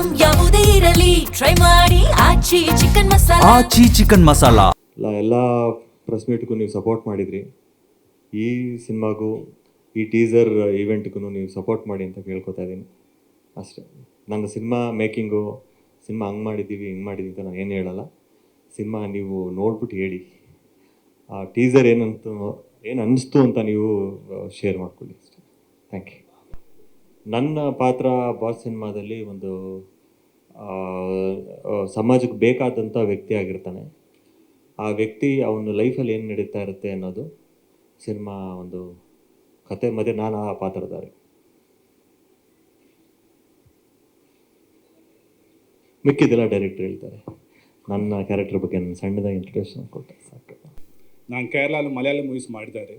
Item ಯಾವುದೇ ಇರಲಿ try ಮಾಡಿ ಆಚಿ ಚಿಕನ್ ಮಸಾಲಾ. ಎಲ್ಲ ಪ್ರೆಸ್ ಮೀಟ್ಗೂ ನೀವು ಸಪೋರ್ಟ್ ಮಾಡಿದ್ರಿ, ಈ ಸಿನಿಮಾಗೂ ಈ ಟೀಸರ್ ಈವೆಂಟ್ಗೂ ನೀವು ಸಪೋರ್ಟ್ ಮಾಡಿ ಅಂತ ಕೇಳ್ಕೊತಾ ಇದ್ದೀನಿ ಅಷ್ಟೇ. ನನ್ನ ಸಿನಿಮಾ ಮೇಕಿಂಗು, ಸಿನಿಮಾ ಹಂಗೆ ಮಾಡಿದ್ದೀವಿ ಹಿಂಗೆ ಮಾಡಿದ್ದೀವಿ ಅಂತ ನಾನು ಏನು ಹೇಳಲ್ಲ. ಸಿನಿಮಾ ನೀವು ನೋಡ್ಬಿಟ್ಟು ಹೇಳಿ, ಆ ಟೀಸರ್ ಏನು ಅನ್ನಿಸ್ತು ಅಂತ ನೀವು ಶೇರ್ ಮಾಡ್ಕೊಳ್ಳಿ ಅಷ್ಟೇ. Thank you. ನನ್ನ ಪಾತ್ರ ಬಾಸ್ ಸಿನಿಮಾದಲ್ಲಿ ಒಂದು ಸಮಾಜಕ್ಕೆ ಬೇಕಾದಂಥ ವ್ಯಕ್ತಿ ಆಗಿರ್ತಾನೆ. ಆ ವ್ಯಕ್ತಿ ಅವನ ಲೈಫಲ್ಲಿ ಏನು ನಡೀತಾ ಇರುತ್ತೆ ಅನ್ನೋದು ಸಿನಿಮಾ ಒಂದು ಕತೆ, ಮತ್ತು ನಾನು ಆ ಪಾತ್ರಧಾರಿ. ಮಿಕ್ಕಿದೆಲ್ಲ ಡೈರೆಕ್ಟರ್ ಹೇಳ್ತಾರೆ. ನನ್ನ ಕ್ಯಾರೆಕ್ಟರ್ ಬಗ್ಗೆ ನಾನು ಸಣ್ಣದಾಗಿ ಇಂಟ್ರೊಡಕ್ಷನ್ ಕೊಟ್ಟೆ ಸಾಕು. ನಾನು ಕೇರಳಲ್ಲಿ ಮಲಯಾಳಂ ಮೂವೀಸ್ ಮಾಡಿದ್ದಾರೆ.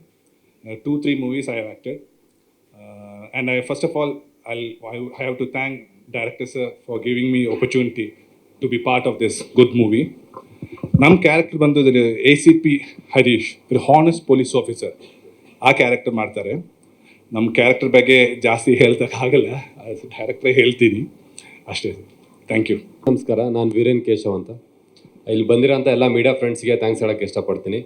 2-3 movies I have acted. And first of all I have to thank director sir for giving me opportunity to be part of this good movie. ನಮ್ಮ ಕ್ಯಾರೆಕ್ಟರ್ ಬಂದು ACP Harish, honest police officer, ಆ character ಮಾಡ್ತಾರೆ. ನಮ್ಮ character ಬಗ್ಗೆ ಜಾಸ್ತಿ ಹೇಳ್ತಕ್ಕಾಗಲ್ಲ, ಡೈರೆಕ್ಟ್ರೇ ಹೇಳ್ತೀನಿ ಅಷ್ಟೇ. Thank you. ನಮಸ್ಕಾರ, ನಾನು ವೀರೇನ್ ಕೇಶವ್ ಅಂತ. ಇಲ್ಲಿ ಬಂದಿರೋಂಥ ಎಲ್ಲ ಮೀಡಿಯಾ ಫ್ರೆಂಡ್ಸ್ಗೆ ಥ್ಯಾಂಕ್ಸ್ ಹೇಳೋಕ್ಕೆ ಇಷ್ಟಪಡ್ತೀನಿ.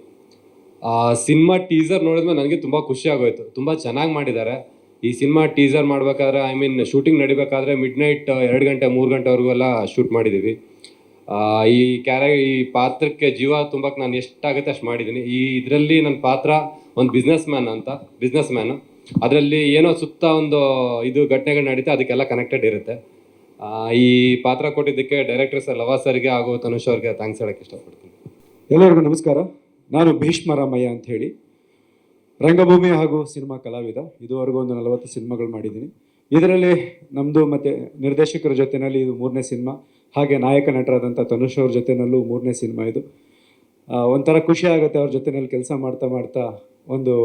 ಸಿನಿಮಾ ಟೀಸರ್ ನೋಡಿದ್ಮೇಲೆ ನನಗೆ ತುಂಬ ಖುಷಿ ಆಗೋಯ್ತು. ತುಂಬ ಚೆನ್ನಾಗಿ ಮಾಡಿದ್ದಾರೆ. ಈ ಸಿನಿಮಾ ಟೀಸರ್ ಮಾಡಬೇಕಾದ್ರೆ, ಶೂಟಿಂಗ್ ನಡಿಬೇಕಾದ್ರೆ ಮಿಡ್ನೈಟ್ 2 ಗಂಟೆ 3 ಗಂಟೆವರೆಗೂ ಎಲ್ಲ ಶೂಟ್ ಮಾಡಿದ್ದೀವಿ. ಈ ಪಾತ್ರಕ್ಕೆ ಜೀವ ತುಂಬಕ್ಕೆ ನಾನು ಎಷ್ಟಾಗುತ್ತೆ ಅಷ್ಟು ಮಾಡಿದ್ದೀನಿ. ಇದರಲ್ಲಿ ನನ್ನ ಪಾತ್ರ ಒಂದು ಬಿಸ್ನೆಸ್ ಮ್ಯಾನು. ಅದರಲ್ಲಿ ಏನೋ ಸುತ್ತ ಒಂದು ಇದು ಘಟನೆಗಳು ನಡೀತಾ, ಅದಕ್ಕೆಲ್ಲ ಕನೆಕ್ಟೆಡ್ ಇರುತ್ತೆ. ಈ ಪಾತ್ರ ಕೊಟ್ಟಿದ್ದಕ್ಕೆ ಡೈರೆಕ್ಟರ್ ಸರ್ ಲವ ಸರ್ಗೆ ಹಾಗೂ ತನುಷ್ ಅವ್ರಿಗೆ ಥ್ಯಾಂಕ್ಸ್ ಹೇಳೋಕ್ಕೆ ಇಷ್ಟಪಡ್ತೀನಿ. ಎಲ್ಲರಿಗೂ ನಮಸ್ಕಾರ. ನಾನು ಭೀಷ್ಮರಾಮಯ್ಯ ಅಂತ ಹೇಳಿ ರಂಗಭೂಮಿ ಹಾಗೂ ಸಿನಿಮಾ ಕಲಾವಿದ. ಇದುವರೆಗೂ ಒಂದು 40 ಸಿನಿಮಾಗಳು ಮಾಡಿದ್ದೀನಿ. ಇದರಲ್ಲಿ ನಮ್ಮದು ಮತ್ತು ನಿರ್ದೇಶಕರ ಜೊತೆಯಲ್ಲಿ ಇದು 3ನೇ ಸಿನಿಮಾ. ಹಾಗೆ ನಾಯಕ ನಟರಾದಂಥ ತನುಷ್ ಅವ್ರ ಜೊತೆಯಲ್ಲೂ 3ನೇ ಸಿನಿಮಾ ಇದು. ಒಂಥರ ಖುಷಿ ಆಗುತ್ತೆ ಅವ್ರ ಜೊತೆಯಲ್ಲಿ ಕೆಲಸ ಮಾಡ್ತಾ ಒಂದು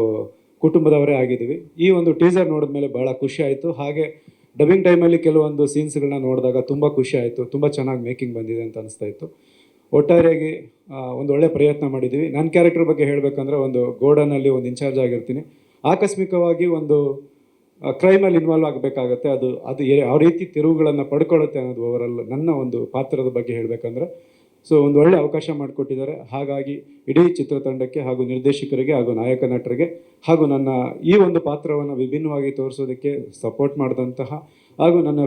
ಕುಟುಂಬದವರೇ ಆಗಿದ್ದೀವಿ. ಈ ಒಂದು ಟೀಸರ್ ನೋಡಿದ್ಮೇಲೆ ಭಾಳ ಖುಷಿ ಆಯಿತು. ಹಾಗೆ ಡಬ್ಬಿಂಗ್ ಟೈಮಲ್ಲಿ ಕೆಲವೊಂದು ಸೀನ್ಸ್ಗಳನ್ನ ನೋಡಿದಾಗ ತುಂಬ ಖುಷಿ ಆಯಿತು. ತುಂಬ ಚೆನ್ನಾಗಿ ಮೇಕಿಂಗ್ ಬಂದಿದೆ ಅಂತ ಅನಿಸ್ತಾ ಇತ್ತು. ಒಟ್ಟಾರೆಯಾಗಿ ಒಂದು ಒಳ್ಳೆ ಪ್ರಯತ್ನ ಮಾಡಿದ್ದೀವಿ. ನನ್ನ ಕ್ಯಾರೆಕ್ಟರ್ ಬಗ್ಗೆ ಹೇಳಬೇಕಂದ್ರೆ, ಒಂದು ಗೋಡನಲ್ಲಿ ಒಂದು ಇನ್ಚಾರ್ಜ್ ಆಗಿರ್ತೀನಿ. ಆಕಸ್ಮಿಕವಾಗಿ ಒಂದು ಕ್ರೈಮಲ್ಲಿ ಇನ್ವಾಲ್ವ್ ಆಗಬೇಕಾಗತ್ತೆ. ಅದು ಯಾವ ರೀತಿ ತಿರುವುಗಳನ್ನು ಪಡ್ಕೊಳ್ಳುತ್ತೆ ಅನ್ನೋದು ಓವರಾಲ್ ನನ್ನ ಒಂದು ಪಾತ್ರದ ಬಗ್ಗೆ ಹೇಳಬೇಕಂದ್ರೆ. ಸೊ ಒಂದು ಒಳ್ಳೆ ಅವಕಾಶ ಮಾಡಿಕೊಟ್ಟಿದ್ದಾರೆ. ಹಾಗಾಗಿ ಇಡೀ ಚಿತ್ರತಂಡಕ್ಕೆ ಹಾಗೂ ನಿರ್ದೇಶಕರಿಗೆ ಹಾಗೂ ನಾಯಕ ನಟರಿಗೆ ಹಾಗೂ ನನ್ನ ಈ ಒಂದು ಪಾತ್ರವನ್ನು ವಿಭಿನ್ನವಾಗಿ ತೋರಿಸೋದಕ್ಕೆ ಸಪೋರ್ಟ್ ಮಾಡಿದಂತಹ ಹಾಗೂ ನನ್ನ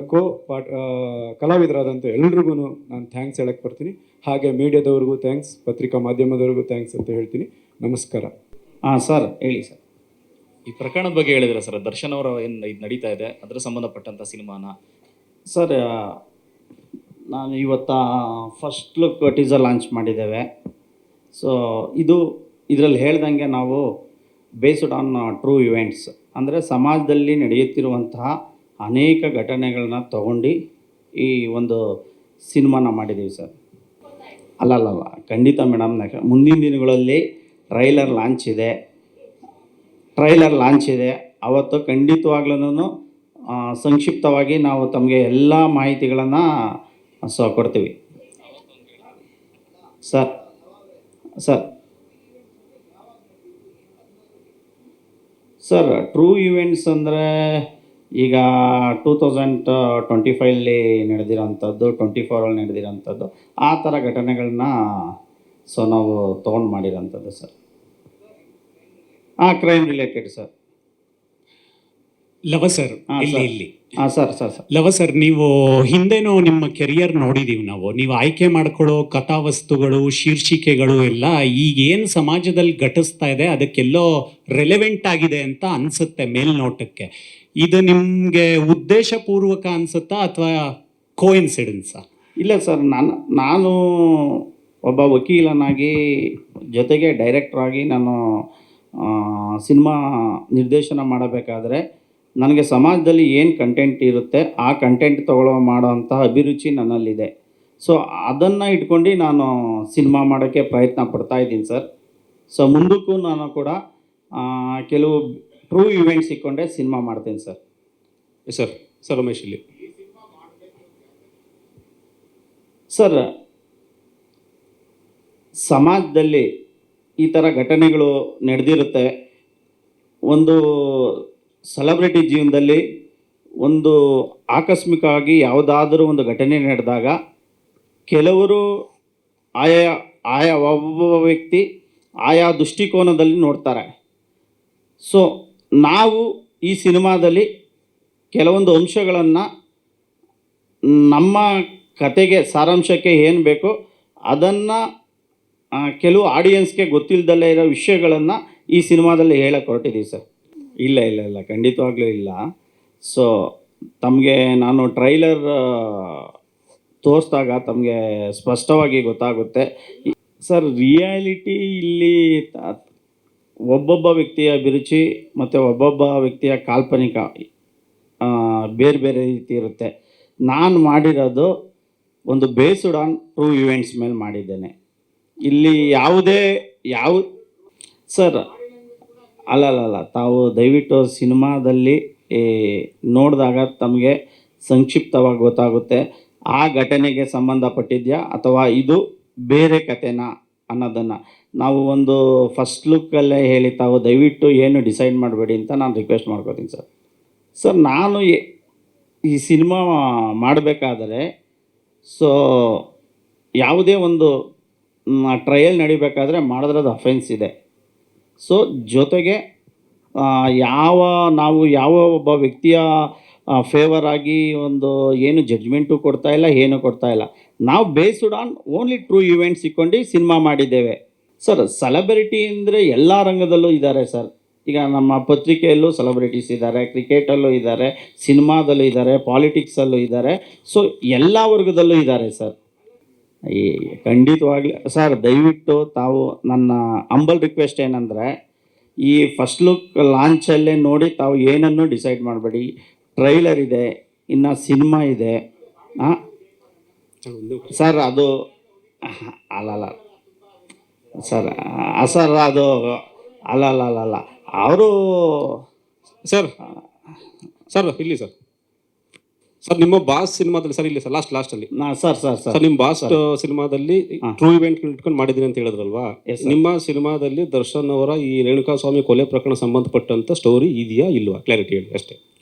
ಕಲಾವಿದರಾದಂಥ ಎಲ್ರಿಗೂ ನಾನು ಥ್ಯಾಂಕ್ಸ್ ಹೇಳಕ್ಕೆ ಬರ್ತೀನಿ. ಹಾಗೆ ಮೀಡಿಯಾದವ್ರಿಗೂ ಥ್ಯಾಂಕ್ಸ್, ಪತ್ರಿಕಾ ಮಾಧ್ಯಮದವ್ರಿಗೂ ಥ್ಯಾಂಕ್ಸ್ ಅಂತ ಹೇಳ್ತೀನಿ. ನಮಸ್ಕಾರ. ಸರ್ ಹೇಳಿ ಸರ್. ಈ ಪ್ರಕರಣದ ಬಗ್ಗೆ ಹೇಳಿದ್ರೆ ಸರ್, ದರ್ಶನ್ ಅವರ ಏನು ಇದು ನಡೀತಾ ಇದೆ ಅದರ ಸಂಬಂಧಪಟ್ಟಂಥ ಸಿನಿಮಾನ ಸರ್, ನಾನು ಇವತ್ತು ಫಸ್ಟ್ ಲುಕ್ ಟೀಸರ್ ಲಾಂಚ್ ಮಾಡಿದ್ದೇವೆ. ಸೊ ಇದರಲ್ಲಿ ಹೇಳ್ದಂಗೆ ನಾವು ಬೇಸ್ಡ್ ಆನ್ ಟ್ರೂ ಇವೆಂಟ್ಸ್, ಅಂದರೆ ಸಮಾಜದಲ್ಲಿ ನಡೆಯುತ್ತಿರುವಂತಹ ಅನೇಕ ಘಟನೆಗಳನ್ನ ತಗೊಂಡು ಈ ಒಂದು ಸಿನಿಮಾನ ಮಾಡಿದ್ದೀವಿ ಸರ್. ಅಲ್ಲಲ್ಲ ಖಂಡಿತ ಮೇಡಮ್, ಮುಂದಿನ ದಿನಗಳಲ್ಲಿ ಟ್ರೈಲರ್ ಲಾಂಚ್ ಇದೆ. ಅವತ್ತು ಖಂಡಿತವಾಗ್ಲೂ ಸಂಕ್ಷಿಪ್ತವಾಗಿ ನಾವು ತಮಗೆ ಎಲ್ಲ ಮಾಹಿತಿಗಳನ್ನು ಕೊಡ್ತೀವಿ ಸರ್. ಟ್ರೂ ಇವೆಂಟ್ಸ್ ಅಂದರೆ ಈಗ 2025 ನಡೆದಿರೋಂಥದ್ದು, 24 ನಡೆದಿರೋಂಥದ್ದು, ಆ ಥರ ಘಟನೆಗಳನ್ನ ನಾವು ತೊಗೊಂಡು ಮಾಡಿರೋಂಥದ್ದು ಸರ್. Crime related sir. ಲವ ಸರ್, ಇಲ್ಲಿ ಸರ್ ಲವ ಸರ್, ನೀವು ಹಿಂದೆನೂ ನಿಮ್ಮ ಕೆರಿಯರ್ ನೋಡಿದೀವಿ ನಾವು. ನೀವು ಆಯ್ಕೆ ಮಾಡ್ಕೊಳ್ಳೋ ಕಥಾವಸ್ತುಗಳು, ಶೀರ್ಷಿಕೆಗಳು ಎಲ್ಲ ಈಗೇನು ಸಮಾಜದಲ್ಲಿ ಘಟಿಸ್ತಾ ಇದೆ ಅದಕ್ಕೆಲ್ಲೋ ರೆಲೆವೆಂಟ್ ಆಗಿದೆ ಅಂತ ಅನ್ಸುತ್ತೆ ಮೇಲ್ನೋಟಕ್ಕೆ. ಇದು ನಿಮಗೆ ಉದ್ದೇಶಪೂರ್ವಕ ಅನ್ಸುತ್ತಾ ಅಥವಾ ಕೋಇನ್ಸಿಡೆನ್ಸಾ? ಇಲ್ಲ ಸರ್, ನಾನು ಒಬ್ಬ ವಕೀಲನಾಗಿ ಜೊತೆಗೆ ಡೈರೆಕ್ಟ್ರಾಗಿ ನಾನು ಸಿನಿಮಾ ನಿರ್ದೇಶನ ಮಾಡಬೇಕಾದ್ರೆ ನನಗೆ ಸಮಾಜದಲ್ಲಿ ಏನು ಕಂಟೆಂಟ್ ಇರುತ್ತೆ ಆ ಕಂಟೆಂಟ್ ಮಾಡೋವಂಥ ಅಭಿರುಚಿ ನನ್ನಲ್ಲಿದೆ. ಸೊ ಅದನ್ನು ಇಟ್ಕೊಂಡು ನಾನು ಸಿನಿಮಾ ಮಾಡೋಕ್ಕೆ ಪ್ರಯತ್ನ ಪಡ್ತಾಯಿದ್ದೀನಿ ಸರ್. ಸೊ ಮುಂದಕ್ಕೂ ನಾನು ಕೂಡ ಕೆಲವು ಟ್ರೂ ಇವೆಂಟ್ಸ್ ಇಟ್ಕೊಂಡೆ ಸಿನಿಮಾ ಮಾಡ್ತೀನಿ ಸರ್. ಸರ್ ರಮೇಶ್ ಇಲ್ಲಿ ಸರ್, ಸಮಾಜದಲ್ಲಿ ಈ ಥರ ಘಟನೆಗಳು ನಡೆದಿರುತ್ತೆ. ಒಂದು ಸೆಲೆಬ್ರಿಟಿ ಜೀವನದಲ್ಲಿ ಒಂದು ಆಕಸ್ಮಿಕವಾಗಿ ಯಾವುದಾದರೂ ಒಂದು ಘಟನೆ ನಡೆದಾಗ ಕೆಲವರು ಆಯಾ ಒಬ್ಬ ವ್ಯಕ್ತಿ ಆಯಾ ದೃಷ್ಟಿಕೋನದಲ್ಲಿ ನೋಡ್ತಾರೆ. ಸೊ ನಾವು ಈ ಸಿನಿಮಾದಲ್ಲಿ ಕೆಲವೊಂದು ಅಂಶಗಳನ್ನು ನಮ್ಮ ಕತೆಗೆ ಸಾರಾಂಶಕ್ಕೆ ಏನು ಬೇಕೋ ಅದನ್ನು ಕೆಲವು ಆಡಿಯನ್ಸ್ಗೆ ಗೊತ್ತಿಲ್ಲದಲ್ಲೇ ಇರೋ ವಿಷಯಗಳನ್ನು ಈ ಸಿನಿಮಾದಲ್ಲಿ ಹೇಳಕ್ಕೆ ಹೊರಟಿದ್ದೀವಿ ಸರ್. ಇಲ್ಲ ಖಂಡಿತವಾಗ್ಲೂ ಇಲ್ಲ. ಸೊ ತಮಗೆ ನಾನು ಟ್ರೈಲರ್ ತೋರಿಸಿದಾಗ ತಮಗೆ ಸ್ಪಷ್ಟವಾಗಿ ಗೊತ್ತಾಗುತ್ತೆ ಸರ್. ರಿಯಾಲಿಟಿ ಇಲ್ಲಿ ಒಬ್ಬೊಬ್ಬ ವ್ಯಕ್ತಿಯ ಅಭಿರುಚಿ ಮತ್ತು ಒಬ್ಬೊಬ್ಬ ವ್ಯಕ್ತಿಯ ಕಾಲ್ಪನಿಕ ಬೇರೆ ಬೇರೆ ರೀತಿ ಇರುತ್ತೆ. ನಾನು ಮಾಡಿರೋದು ಒಂದು ಬೇಸ್ಡ್ ಆನ್ ಟ್ರೂ ಇವೆಂಟ್ಸ್ ಮೇಲೆ ಮಾಡಿದ್ದೇನೆ. ಇಲ್ಲಿ ಸರ್ ಅಲ್ಲ ತಾವು ದಯವಿಟ್ಟು ಸಿನಿಮಾದಲ್ಲಿ ನೋಡಿದಾಗ ತಮಗೆ ಸಂಕ್ಷಿಪ್ತವಾಗಿ ಗೊತ್ತಾಗುತ್ತೆ ಆ ಘಟನೆಗೆ ಸಂಬಂಧಪಟ್ಟಿದೆಯಾ ಅಥವಾ ಇದು ಬೇರೆ ಕಥೆನಾ ಅನ್ನೋದನ್ನು. ನಾವು ಒಂದು ಫಸ್ಟ್ ಲುಕ್ಕಲ್ಲೇ ಹೇಳಿ ತಾವು ದಯವಿಟ್ಟು ಏನು ಡಿಸೈಡ್ ಮಾಡಬೇಡಿ ಅಂತ ನಾನು ರಿಕ್ವೆಸ್ಟ್ ಮಾಡ್ಕೋತೀನಿ ಸರ್. ಸರ್ ನಾನು ಈ ಸಿನಿಮಾ ಮಾಡಬೇಕಾದರೆ ಸೊ ಯಾವುದೇ ಒಂದು ಟ್ರಯಲ್ ನಡಿಬೇಕಾದ್ರೆ ಮಾಡಿದ್ರೆ ಅದು ಅಫೆನ್ಸ್ ಇದೆ. ಸೊ ಜೊತೆಗೆ ಯಾವ ಒಬ್ಬ ವ್ಯಕ್ತಿಯ ಫೇವರ್ ಆಗಿ ಒಂದು ಏನು ಜಡ್ಜ್ಮೆಂಟು ಕೊಡ್ತಾ ಇಲ್ಲ, ಏನು ಕೊಡ್ತಾ ಇಲ್ಲ. ನಾವು based on only true events ಇಟ್ಕೊಂಡು ಸಿನಿಮಾ ಮಾಡಿದ್ದೇವೆ ಸರ್. ಸೆಲೆಬ್ರಿಟಿ ಅಂದರೆ ಎಲ್ಲ ರಂಗದಲ್ಲೂ ಇದ್ದಾರೆ ಸರ್. ಈಗ ನಮ್ಮ ಪತ್ರಿಕೆಯಲ್ಲೂ ಸೆಲೆಬ್ರಿಟೀಸ್ ಇದ್ದಾರೆ, ಕ್ರಿಕೆಟಲ್ಲೂ ಇದ್ದಾರೆ, ಸಿನಿಮಾದಲ್ಲೂ ಇದ್ದಾರೆ, ಪಾಲಿಟಿಕ್ಸಲ್ಲೂ ಇದ್ದಾರೆ. ಸೊ ಎಲ್ಲ ವರ್ಗದಲ್ಲೂ ಇದ್ದಾರೆ ಸರ್. ಖಂಡಿತವಾಗ್ಲಿ ಸರ್, ದಯವಿಟ್ಟು ತಾವು ನನ್ನ ಅಂಬಲ್ ರಿಕ್ವೆಸ್ಟ್ ಏನಂದರೆ ಈ ಫಸ್ಟ್ ಲುಕ್ ಲಾಂಚಲ್ಲೇ ನೋಡಿ ತಾವು ಏನನ್ನು ಡಿಸೈಡ್ ಮಾಡಬೇಡಿ. ಟ್ರೈಲರ್ ಇದೆ, ಇನ್ನು ಸಿನಿಮಾ ಇದೆ ಸರ್. ಅದು ಅಲ್ಲ ಸರ್ ಅದು ಅಲ್ಲ ಅವರು ಸರ್ ಇಲ್ಲಿ ಸರ್ ನಿಮ್ಮ ಬಾಸ್ ಸಿನಿಮಾದಲ್ಲಿ ಸರ್ ಇಲ್ಲಿ ಸರ್ ಲಾಸ್ಟಲ್ಲಿ ಸರ್ ನಿಮ್ಮ ಬಾಸ್ ಸಿನಿಮಾದಲ್ಲಿ ಟ್ರೂ ಇವೆಂಟ್ ಇಟ್ಕೊಂಡು ಮಾಡಿದ್ದೀನಿ ಅಂತ ಹೇಳಿದ್ರಲ್ವಾ, ನಿಮ್ಮ ಸಿನಿಮಾದಲ್ಲಿ ದರ್ಶನ್ ಅವರ ಈ ರೇಣುಕಾ ಸ್ವಾಮಿ ಕೊಲೆ ಪ್ರಕರಣ ಸಂಬಂಧಪಟ್ಟಂತ ಸ್ಟೋರಿ ಇದೆಯಾ ಇಲ್ವಾ? ಕ್ಲಾರಿಟಿ ಹೇಳಿ ಅಷ್ಟೇ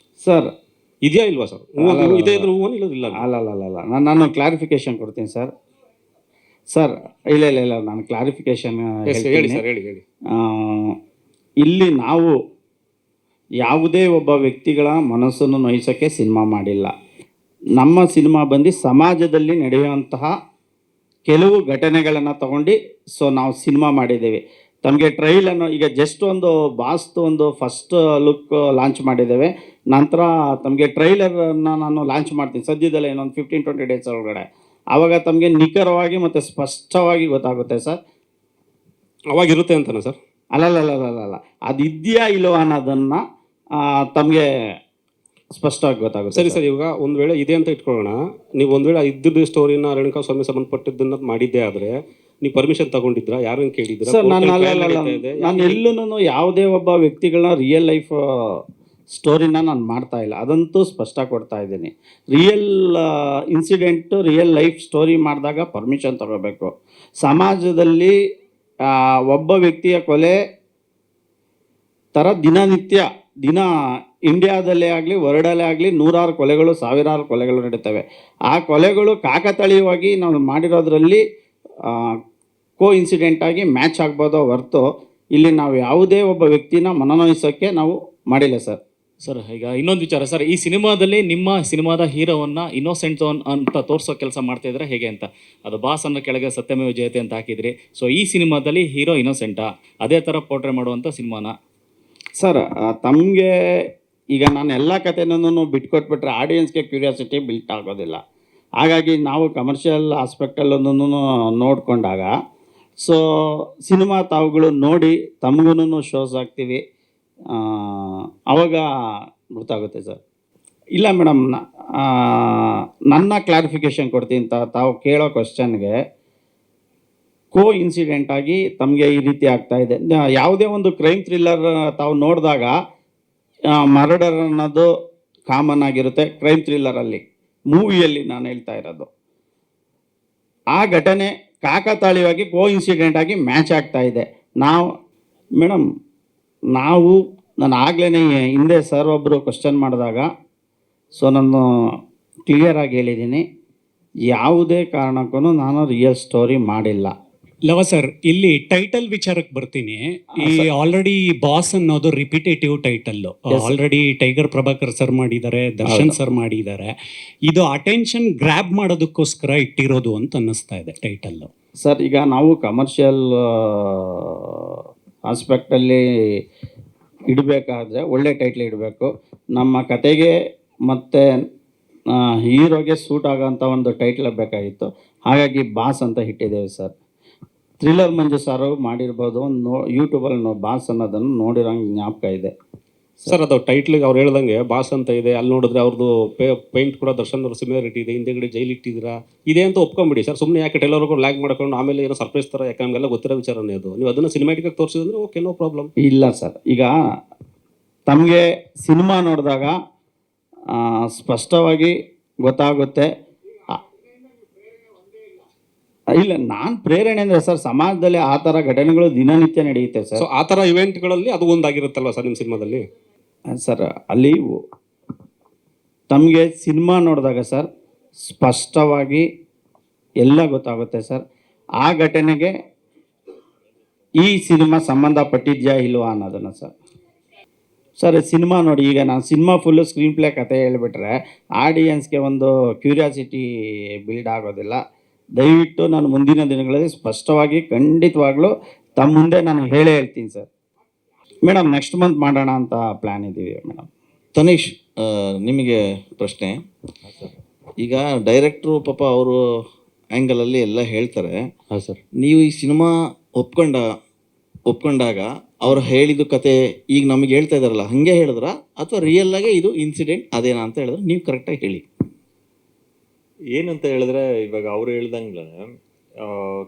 ಸರ್. ಇದೆಯಾ ಇಲ್ವಾ ಸರ್? ಇದೇ ಇದ್ರೆ ಇಲ್ಲ ಅಲ್ಲ ನಾನು ಕ್ಲಾರಿಫಿಕೇಶನ್ ಕೊಡ್ತೀನಿ ಸರ್. ಇಲ್ಲ ನಾನು ಕ್ಲಾರಿಫಿಕೇಶನ್ ಹೇಳಿ ಸರ್, ಹೇಳಿ. ಇಲ್ಲಿ ನಾವು ಯಾವುದೇ ಒಬ್ಬ ವ್ಯಕ್ತಿಗಳ ಮನಸ್ಸನ್ನು ನೋಯಿಸೋಕ್ಕೆ ಸಿನಿಮಾ ಮಾಡಿಲ್ಲ. ನಮ್ಮ ಸಿನಿಮಾ ಬಂದು ಸಮಾಜದಲ್ಲಿ ನಡೆಯುವಂತಹ ಕೆಲವು ಘಟನೆಗಳನ್ನು ತಗೊಂಡು ಸೊ ನಾವು ಸಿನಿಮಾ ಮಾಡಿದ್ದೇವೆ. ತಮಗೆ ಟ್ರೈಲನ್ನು ಈಗ ಜಸ್ಟ್ ಒಂದು ಬಾಸ್ತು ಒಂದು ಫಸ್ಟ್ ಲುಕ್ ಲಾಂಚ್ ಮಾಡಿದ್ದೇವೆ. ನಂತರ ತಮಗೆ ಟ್ರೈಲರನ್ನು ನಾನು ಲಾಂಚ್ ಮಾಡ್ತೀನಿ ಸದ್ಯದಲ್ಲೇ, ಇನ್ನೊಂದು 15-20 ಡೇಸ್ ಒಳಗಡೆ. ಆವಾಗ ತಮಗೆ ನಿಖರವಾಗಿ ಮತ್ತು ಸ್ಪಷ್ಟವಾಗಿ ಗೊತ್ತಾಗುತ್ತೆ ಸರ್. ಅವಾಗಿರುತ್ತೆ ಅಂತನಾ ಸರ್? ಅಲ್ಲ ಅದು ಇದೆಯಾ ಇಲ್ಲವಾ ಅನ್ನೋದನ್ನು ತಮಗೆ ಸ್ಪಷ್ಟವಾಗಿ ಗೊತ್ತಾಗುತ್ತೆ. ಸರಿ ಇವಾಗ ಒಂದು ವೇಳೆ ಇದೆ ಅಂತ ಇಟ್ಕೊಳ್ಳೋಣ, ನೀವು ಒಂದು ವೇಳೆ ಇದ್ದಿದ್ದು ಸ್ಟೋರಿನ ರೇಣುಕಾ ಸ್ವಾಮಿ ಸಂಬಂಧಪಟ್ಟಿದ್ದನ್ನ ಮಾಡಿದ್ದೇ ಆದರೆ ನೀವು ಪರ್ಮಿಷನ್ ತಗೊಂಡಿದ್ರಾ? ಯಾರನ್ನು ಕೇಳಿದ್ರಾ? ಸರ್ ನಾನು ಎಲ್ಲೂ ಯಾವುದೇ ಒಬ್ಬ ವ್ಯಕ್ತಿಗಳನ್ನ ರಿಯಲ್ ಲೈಫ್ ಸ್ಟೋರಿನ ನಾನು ಮಾಡ್ತಾ ಇಲ್ಲ, ಅದಂತೂ ಸ್ಪಷ್ಟ ಕೊಡ್ತಾ ಇದ್ದೀನಿ. Real incident real life story ಮಾಡಿದಾಗ ಪರ್ಮಿಷನ್ ತಗೋಬೇಕು. ಸಮಾಜದಲ್ಲಿ ಒಬ್ಬ ವ್ಯಕ್ತಿಯ ಕೊಲೆ ಥರ ದಿನ ಇಂಡಿಯಾದಲ್ಲೇ ಆಗಲಿ ವರ್ಲ್ಡಲ್ಲೇ ಆಗಲಿ ನೂರಾರು ಕೊಲೆಗಳು, ಸಾವಿರಾರು ಕೊಲೆಗಳು ನಡೀತವೆ. ಆ ಕೊಲೆಗಳು ಕಾಕತಾಳೀಯವಾಗಿ ನಾವು ಮಾಡಿರೋದ್ರಲ್ಲಿ ಇನ್ಸಿಡೆಂಟಾಗಿ ಮ್ಯಾಚ್ ಆಗ್ಬೋದೋ ಹೊರತು ಇಲ್ಲಿ ನಾವು ಯಾವುದೇ ಒಬ್ಬ ವ್ಯಕ್ತಿನ ಮನನೋಯಿಸೋಕ್ಕೆ ನಾವು ಮಾಡಿಲ್ಲ ಸರ್. ಈಗ ಇನ್ನೊಂದು ವಿಚಾರ ಸರ್, ಈ ಸಿನಿಮಾದಲ್ಲಿ ನಿಮ್ಮ ಸಿನಿಮಾದ ಹೀರೋವನ್ನ ಇನ್ನೋಸೆಂಟ್ ಅಂತ ತೋರಿಸೋ ಕೆಲಸ ಮಾಡ್ತಾ ಇದ್ರೆ ಹೇಗೆ ಅಂತ, ಅದು ಬಾಸ್ ಅನ್ನೋ ಕೆಳಗೆ ಸತ್ಯಮೇವ ಜಯತೆ ಅಂತ ಹಾಕಿದ್ರಿ. ಸೊ ಈ ಸಿನಿಮಾದಲ್ಲಿ ಹೀರೋ ಇನ್ನೋಸೆಂಟಾ, ಅದೇ ಥರ ಪೋರ್ಟ್ರೇ ಮಾಡುವಂಥ ಸಿನಿಮಾನ ಸರ್? ತಮಗೆ ಈಗ ನಾನು ಎಲ್ಲ ಕಥೆನೂ ಬಿಟ್ಕೊಟ್ಬಿಟ್ರೆ ಆಡಿಯನ್ಸ್ಗೆ ಕ್ಯೂರಿಯಾಸಿಟಿ ಬಿಲ್ಟ್ ಆಗೋದಿಲ್ಲ. ಹಾಗಾಗಿ ನಾವು ಕಮರ್ಷಿಯಲ್ ಆಸ್ಪೆಕ್ಟಲ್ಲೊಂದೂ ನೋಡಿಕೊಂಡಾಗ ಸೊ ಸಿನಿಮಾ ತಾವುಗಳು ನೋಡಿ ತಮಗೂ ಶೋಸ್ ಆಗ್ತೀವಿ, ಆವಾಗ ಗೊತ್ತಾಗುತ್ತೆ ಸರ್. ಇಲ್ಲ ಮೇಡಮ್, ನನ್ನ ಕ್ಲಾರಿಫಿಕೇಷನ್ ಕೊಡ್ತೀನಿ ತಾವು ಕೇಳೋ ಕ್ವಶನ್ಗೆ. ಇನ್ಸಿಡೆಂಟಾಗಿ ತಮಗೆ ಈ ರೀತಿ ಆಗ್ತಾಯಿದೆ. ಯಾವುದೇ ಒಂದು ಕ್ರೈಮ್ ಥ್ರಿಲ್ಲರ್ ತಾವು ನೋಡಿದಾಗ ಮರ್ಡರ್ ಅನ್ನೋದು ಕಾಮನ್ ಆಗಿರುತ್ತೆ ಕ್ರೈಮ್ ಥ್ರಿಲ್ಲರಲ್ಲಿ, ಮೂವಿಯಲ್ಲಿ ನಾನು ಹೇಳ್ತಾ ಇರೋದು. ಆ ಘಟನೆ ಕಾಕತಾಳೀಯವಾಗಿ ಇನ್ಸಿಡೆಂಟಾಗಿ ಮ್ಯಾಚ್ ಆಗ್ತಾಯಿದೆ. ನಾನು ಆಗಲೇ ಹಿಂದೆ ಸರ್ ಒಬ್ಬರು ಕ್ವಶನ್ ಮಾಡಿದಾಗ ಸೊ ನಾನು ಕ್ಲಿಯರಾಗಿ ಹೇಳಿದ್ದೀನಿ, ಯಾವುದೇ ಕಾರಣಕ್ಕೂ ನಾನು ರಿಯಲ್ ಸ್ಟೋರಿ ಮಾಡಿಲ್ಲ. ಲವ ಸರ್, ಇಲ್ಲಿ ಟೈಟಲ್ ವಿಚಾರಕ್ಕೆ ಬರ್ತೀನಿ. ಈ ಆಲ್ರೆಡಿ ಬಾಸ್ ಅನ್ನೋದು repetitive title. Already tiger Prabhakar sir ಮಾಡಿದ್ದಾರೆ, ದರ್ಶನ್ ಸರ್ ಮಾಡಿದ್ದಾರೆ. ಇದು ಅಟೆನ್ಷನ್ ಗ್ರ್ಯಾಬ್ ಮಾಡೋದಕ್ಕೋಸ್ಕರ ಇಟ್ಟಿರೋದು ಅಂತ ಅನ್ನಿಸ್ತಾ ಇದೆ ಟೈಟಲ್. ಸರ್, ಈಗ ನಾವು ಕಮರ್ಷಿಯಲ್ ಆಸ್ಪೆಕ್ಟಲ್ಲಿ ಇಡಬೇಕಾದ್ರೆ ಒಳ್ಳೆ ಟೈಟ್ಲ್ ಇಡಬೇಕು. ನಮ್ಮ ಕತೆಗೆ ಮತ್ತು ಹೀರೋಗೆ ಸೂಟ್ ಆಗೋಂಥ ಒಂದು ಟೈಟ್ಲ್ ಬೇಕಾಗಿತ್ತು. ಹಾಗಾಗಿ ಬಾಸ್ ಅಂತ ಇಟ್ಟಿದ್ದೇವೆ ಸರ್. ಥ್ರಿಲ್ಲರ್ ಮಂಜು ಸಾರು ಮಾಡಿರ್ಬೋದು, ಯೂಟ್ಯೂಬಲ್ಲಿ ಬಾಸ್ ಅನ್ನೋದನ್ನು ನೋಡಿರೋಂಗೆ ಜ್ಞಾಪಕ ಇದೆ ಸರ್. ಅದು ಟೈಟ್ಲಿಗೆ ಅವ್ರು ಹೇಳ್ದಂಗೆ ಬಾಸ್ ಅಂತ ಇದೆ, ಅಲ್ಲಿ ನೋಡಿದ್ರೆ ಅವ್ರದ್ದು ಪೇಂಟ್ ಕೂಡ ದರ್ಶನ್ ಅವ್ರ ಸಿಮಿಲಾರಿಟಿ ಇದೆ, ಹಿಂದೆಗಡೆ ಜೈಲ್ ಇಟ್ಟಿದ್ದೀರಾ ಇದೆ ಅಂತ ಒಪ್ಕೊಂಬಿಡಿ ಸರ್. ಸುಮ್ಮನೆ ಯಾಕೆ ಟೈಲರ್ಗೂ ಲ್ಯಾಗ್ ಮಾಡ್ಕೊಂಡು ಆಮೇಲೆ ಏನೋ ಸರ್ಪ್ರೈಸ್ ಥರ, ಯಾಕೆ ನಮಗೆಲ್ಲ ಗೊತ್ತಿರೋ ವಿಚಾರನೇ ಅದು. ನೀವು ಅದನ್ನು ಸಿನಿಮ್ಯಾಟಿಕಾಗಿ ತೋರಿಸಿದ್ರೆ ಓಕೆ, ನೋ ಪ್ರಾಬ್ಲಮ್. ಇಲ್ಲ ಸರ್, ಈಗ ತಮಗೆ ಸಿನಿಮಾ ನೋಡಿದಾಗ ಸ್ಪಷ್ಟವಾಗಿ ಗೊತ್ತಾಗುತ್ತೆ. ಇಲ್ಲ, ನಾನು ಪ್ರೇರಣೆ ಅಂದರೆ ಸರ್, ಸಮಾಜದಲ್ಲಿ ಆ ಥರ ಘಟನೆಗಳು ದಿನನಿತ್ಯ ನಡೆಯುತ್ತೆ ಸರ್. ಸೊ ಆ ಥರ ಇವೆಂಟ್ಗಳಲ್ಲಿ ಅದು ಒಂದಾಗಿರುತ್ತಲ್ವ ಸರ್ ನಿಮ್ಮ ಸಿನಿಮಾದಲ್ಲಿ? ಸರ್, ಅಲ್ಲಿ ತಮಗೆ ಸಿನಿಮಾ ನೋಡಿದಾಗ ಸರ್ ಸ್ಪಷ್ಟವಾಗಿ ಎಲ್ಲ ಗೊತ್ತಾಗುತ್ತೆ ಸರ್. ಆ ಘಟನೆಗೆ ಈ ಸಿನಿಮಾ ಸಂಬಂಧಪಟ್ಟಿದ್ಯಾ ಇಲ್ವಾ ಅನ್ನೋದನ್ನು ಸರ್ ಸಿನಿಮಾ ನೋಡಿ. ಈಗ ನಾನು ಸಿನಿಮಾ ಫುಲ್ಲು ಸ್ಕ್ರೀನ್ ಪ್ಲೇ ಕತೆ ಹೇಳ್ಬಿಟ್ರೆ ಆಡಿಯನ್ಸ್ಗೆ ಒಂದು ಕ್ಯೂರಿಯಾಸಿಟಿ ಬಿಲ್ಡ್ ಆಗೋದಿಲ್ಲ. ದಯವಿಟ್ಟು ನಾನು ಮುಂದಿನ ದಿನಗಳಲ್ಲಿ ಸ್ಪಷ್ಟವಾಗಿ ಖಂಡಿತವಾಗ್ಲೂ ತಮ್ಮ ಮುಂದೆ ನಾನು ಹೇಳ್ತೀನಿ ಸರ್. ಮೇಡಮ್, ನೆಕ್ಸ್ಟ್ ಮಂತ್ ಮಾಡೋಣ ಅಂತ ಪ್ಲ್ಯಾನ್ ಇದ್ದೀವಿ ಮೇಡಮ್. ತನೀಶ್, ನಿಮಗೆ ಪ್ರಶ್ನೆ. ಈಗ ಡೈರೆಕ್ಟ್ರು ಪಾಪ ಅವರು ಆ್ಯಂಗಲಲ್ಲಿ ಎಲ್ಲ ಹೇಳ್ತಾರೆ. ಹಾಂ ಸರ್. ನೀವು ಈ ಸಿನಿಮಾ ಒಪ್ಕೊಂಡಾಗ ಅವ್ರು ಹೇಳಿದ ಕತೆ ಈಗ ನಮಗೆ ಹೇಳ್ತಾ ಇದ್ದಾರಲ್ಲ, ಹಾಗೆ ಹೇಳಿದ್ರ ಅಥವಾ ರಿಯಲ್ಲಾಗೆ ಇದು ಇನ್ಸಿಡೆಂಟ್ ಅದೇನಾ ಅಂತ ಹೇಳಿದ್ರೆ ನೀವು ಕರೆಕ್ಟಾಗಿ ಹೇಳಿ. ಏನಂತ ಹೇಳಿದ್ರೆ, ಇವಾಗ ಅವರು ಹೇಳ್ದಂಗೆ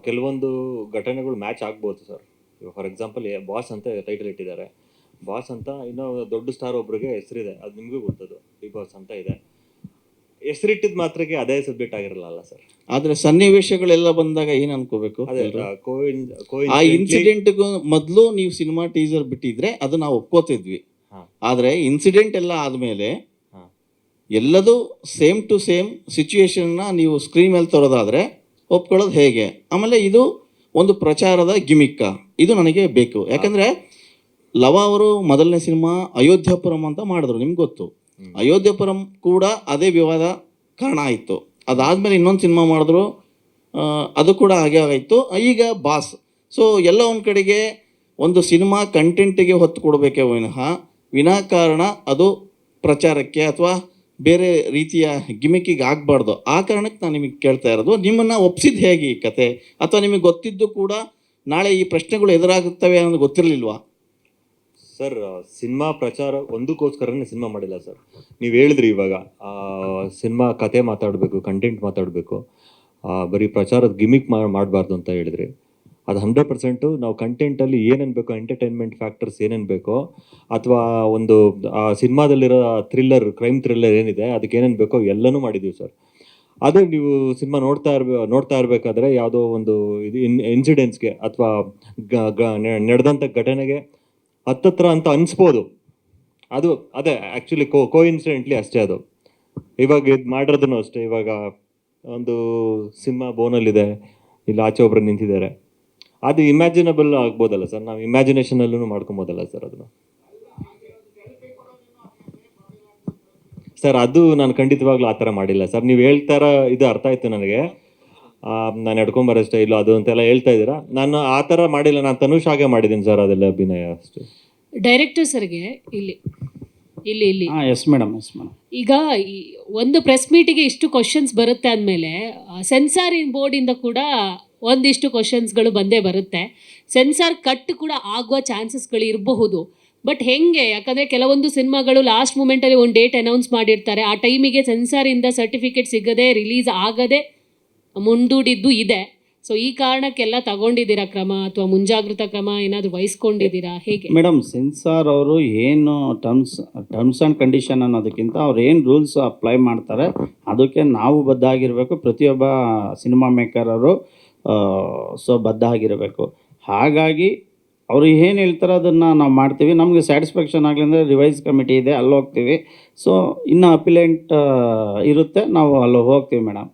ಕೆಲವೊಂದು ಘಟನೆಗಳು ಮ್ಯಾಚ್ ಆಗ್ಬೋದು ಸರ್. ಫಾರ್ ಎಕ್ಸಾಂಪಲ್, ಬಾಸ್ ಅಂತ ಟೈಟಲ್ ಇಟ್ಟಿದ್ದಾರೆ. ಬಾಸ್ ಅಂತ ಇನ್ನೂ ದೊಡ್ಡ ಸ್ಟಾರ್ ಒಬ್ರಿಗೆ ಹೆಸರಿದೆ, ಅದು ನಿಮಗೂ ಗೊತ್ತದು, ಬಿಗ್ ಬಾಸ್ ಅಂತ ಇದೆ. ಹೆಸರಿಟ್ಟಿದ ಮಾತ್ರಕ್ಕೆ ಅದೇ ಸಬ್ಜೆಕ್ಟ್ ಆಗಿರಲ್ಲ ಸರ್. ಆದರೆ ಸನ್ನಿವೇಶಗಳೆಲ್ಲ ಬಂದಾಗ ಏನು ಅನ್ಕೋಬೇಕು? ಅದೇ ಆ ಇನ್ಸಿಡೆಂಟ್ಗೂ ಮೊದಲು ನೀವು ಸಿನಿಮಾ ಟೀಸರ್ ಬಿಟ್ಟಿದ್ರೆ ಅದು ನಾವು ಒಪ್ಕೋತಿದ್ವಿ. ಆದರೆ ಇನ್ಸಿಡೆಂಟ್ ಎಲ್ಲ ಆದಮೇಲೆ ಎಲ್ಲದೂ ಸೇಮ್ ಟು ಸೇಮ್ ಸಿಚುವೇಶನ್ನ ನೀವು ಸ್ಕ್ರೀನ್ ಮೇಲೆ ತರೋದಾದರೆ ಒಪ್ಕೊಳ್ಳೋದು ಹೇಗೆ? ಆಮೇಲೆ ಇದು ಒಂದು ಪ್ರಚಾರದ ಗಿಮಿಕ್ಕ, ಇದು ನನಗೆ ಬೇಕು. ಯಾಕಂದರೆ ಲವ ಅವರು ಮೊದಲನೇ ಸಿನಿಮಾ ಅಯೋಧ್ಯಪುರಂ ಅಂತ ಮಾಡಿದ್ರು, ನಿಮ್ಗೆ ಗೊತ್ತು. ಅಯೋಧ್ಯಪುರಂ ಕೂಡ ಅದೇ ವಿವಾದ ಕಾರಣ ಆಯಿತು. ಅದಾದಮೇಲೆ ಇನ್ನೊಂದು ಸಿನಿಮಾ ಮಾಡಿದ್ರು, ಅದು ಕೂಡ ಹಾಗೆ ಆಯಿತು. ಈಗ ಬಾಸ್. ಸೊ ಎಲ್ಲ ಒಂದು ಕಡೆಗೆ ಒಂದು ಸಿನಿಮಾ ಕಂಟೆಂಟಿಗೆ ಹೊತ್ತು ಕೊಡಬೇಕೇ ವಿನಾಕಾರಣ ಅದು ಪ್ರಚಾರಕ್ಕೆ ಅಥವಾ ಬೇರೆ ರೀತಿಯ ಗಿಮಿಕ್ಕಿಗೆ ಆಗಬಾರ್ದು. ಆ ಕಾರಣಕ್ಕೆ ನಾನು ನಿಮಗೆ ಕೇಳ್ತಾ ಇರೋದು, ನಿಮ್ಮನ್ನು ಒಪ್ಸಿದ್ದು ಹೇಗೆ ಈ ಕತೆ? ಅಥವಾ ನಿಮಗೆ ಗೊತ್ತಿದ್ದು ಕೂಡ ನಾಳೆ ಈ ಪ್ರಶ್ನೆಗಳು ಎದುರಾಗುತ್ತವೆ ಅನ್ನೋದು ಗೊತ್ತಿರಲಿಲ್ವಾ? ಸರ್, ಸಿನಿಮಾ ಪ್ರಚಾರ ಒಂದಕ್ಕೋಸ್ಕರನೇ ಸಿನಿಮಾ ಮಾಡಿಲ್ಲ ಸರ್. ನೀವು ಹೇಳಿದ್ರಿ ಇವಾಗ ಸಿನಿಮಾ ಕತೆ ಮಾತಾಡಬೇಕು, ಕಂಟೆಂಟ್ ಮಾತಾಡಬೇಕು, ಬರೀ ಪ್ರಚಾರದ ಗಿಮಿಕ್ ಮಾಡಬಾರ್ದು ಅಂತ ಹೇಳಿದ್ರಿ. ಅದು 100% ನಾವು ಕಂಟೆಂಟಲ್ಲಿ ಏನೇನು ಬೇಕೋ, ಎಂಟರ್ಟೈನ್ಮೆಂಟ್ ಫ್ಯಾಕ್ಟರ್ಸ್ ಏನೇನು ಬೇಕೋ, ಅಥವಾ ಒಂದು ಸಿನಿಮಾದಲ್ಲಿರೋ ಕ್ರೈಮ್ ಥ್ರಿಲ್ಲರ್ ಏನಿದೆ ಅದಕ್ಕೆ ಏನೇನು ಬೇಕೋ ಎಲ್ಲನೂ ಮಾಡಿದ್ದೀವಿ ಸರ್. ಅದೇ ನೀವು ಸಿನಿಮಾ ನೋಡ್ತಾ ಇರಬೇಕಾದ್ರೆ ಯಾವುದೋ ಒಂದು ಇದು ಇನ್ಸಿಡೆನ್ಸ್ಗೆ ಅಥವಾ ನಡೆದಂಥ ಘಟನೆಗೆ ಹತ್ತತ್ರ ಅಂತ ಅನಿಸ್ಬೋದು. ಅದು ಅದೇ ಆ್ಯಕ್ಚುಲಿ ಕೋ ಇನ್ಸಿಡೆಂಟ್ಲಿ ಅಷ್ಟೇ. ಅದು ಇವಾಗ ಇದು ಮಾಡಿರೋದನ್ನು ಅಷ್ಟೇ. ಇವಾಗ ಒಂದು ಸಿನಿಮಾ ಬೋನಲ್ಲಿದೆ, ಇಲ್ಲಿ ಆಚೆ ಒಬ್ಬರು ನಿಂತಿದ್ದಾರೆ, ಅದು ಇಮ್ಯಾಜಿನಬಲ್ ಆಗ್ಬೋದಲ್ಲ ಸರ್. ನಾವು ಇಮ್ಯಾಜಿನೇಷನಲ್ಲೂ ಮಾಡ್ಕೊಬೋದಲ್ಲ ಸರ್ ಅದನ್ನು. ಸರ್, ಅದು ನಾನು ಖಂಡಿತವಾಗ್ಲೂ ಆ ಥರ ಮಾಡಿಲ್ಲ ಸರ್. ನೀವು ಹೇಳ್ತಾರ ಇದು ಅರ್ಥ ಆಯ್ತು ನನಗೆ. ನಾನು ಎಡ್ಕೊಂಬರೋ ಸ್ಟೈಲು ಅದು ಅಂತೆಲ್ಲ ಹೇಳ್ತಾ ಇದ್ದೀರಾ. ನಾನು ಆ ಥರ ಮಾಡಿಲ್ಲ, ನಾನು ತನುಷ್ ಹಾಗೆ ಮಾಡಿದ್ದೀನಿ ಸರ್, ಅದೆಲ್ಲ ಅಭಿನಯ ಅಷ್ಟೇ. ಡೈರೆಕ್ಟರ್ ಸರ್ಗೆ ಇಲ್ಲಿ ಇಲ್ಲಿ ಇಲ್ಲಿ ಎಸ್ ಮೇಡಮ್, ಎಸ್ ಮೇಡಮ್. ಈಗ ಒಂದು ಪ್ರೆಸ್ ಮೀಟಿಗೆ ಇಷ್ಟು ಕ್ವಶನ್ಸ್ ಬರುತ್ತೆ ಅಂದಮೇಲೆ ಸೆನ್ಸಾರ್ ಬೋರ್ಡಿಂದ ಕೂಡ ಒಂದಿಷ್ಟು ಕ್ವಶನ್ಸ್ಗಳು ಬಂದೇ ಬರುತ್ತೆ. ಸೆನ್ಸಾರ್ ಕಟ್ ಕೂಡ ಆಗುವ ಚಾನ್ಸಸ್ಗಳು ಇರಬಹುದು. ಬಟ್ ಹೆಂಗೆ? ಯಾಕಂದರೆ ಕೆಲವೊಂದು ಸಿನಿಮಾಗಳು ಲಾಸ್ಟ್ ಮೂಮೆಂಟಲ್ಲಿ ಒಂದು ಡೇಟ್ ಅನೌನ್ಸ್ ಮಾಡಿರ್ತಾರೆ, ಆ ಟೈಮಿಗೆ ಸೆನ್ಸಾರಿಂದ ಸರ್ಟಿಫಿಕೇಟ್ ಸಿಗದೆ ರಿಲೀಸ್ ಆಗದೆ ಮುಂದೂಡಿದ್ದು ಇದೆ. ಸೊ ಈ ಕಾರಣಕ್ಕೆಲ್ಲ ತಗೊಂಡಿದ್ದೀರಾ ಕ್ರಮ ಅಥವಾ ಮುಂಜಾಗ್ರತಾ ಕ್ರಮ ಏನಾದರೂ ವಹಿಸ್ಕೊಂಡಿದ್ದೀರಾ, ಹೇಗೆ? ಮೇಡಮ್, ಸೆನ್ಸಾರ್ ಅವರು ಏನು ಟರ್ಮ್ಸ್ ಆ್ಯಂಡ್ ಕಂಡೀಷನ್ ಅನ್ನೋದಕ್ಕಿಂತ ಅವ್ರು ಏನು ರೂಲ್ಸ್ ಅಪ್ಲೈ ಮಾಡ್ತಾರೆ ಅದಕ್ಕೆ ನಾವು ಬದ್ಧ ಆಗಿರಬೇಕು. ಪ್ರತಿಯೊಬ್ಬ ಸಿನಿಮಾ ಮೇಕರ್ ಅವರು ಬದ್ಧ ಆಗಿರಬೇಕು. ಹಾಗಾಗಿ ಅವರು ಏನು ಹೇಳ್ತಾರೋ ಅದನ್ನು ನಾವು ಮಾಡ್ತೀವಿ. ನಮಗೆ ಸ್ಯಾಟಿಸ್ಫ್ಯಾಕ್ಷನ್ ಆಗಲಿ ಅಂದರೆ ರಿವೈಸ್ ಕಮಿಟಿ ಇದೆ, ಅಲ್ಲಿ ಹೋಗ್ತೀವಿ. ಸೊ ಇನ್ನು ಅಪಿಲೆಂಟ್ ಇರುತ್ತೆ, ನಾವು ಅಲ್ಲಿ ಹೋಗ್ತೀವಿ ಮೇಡಮ್.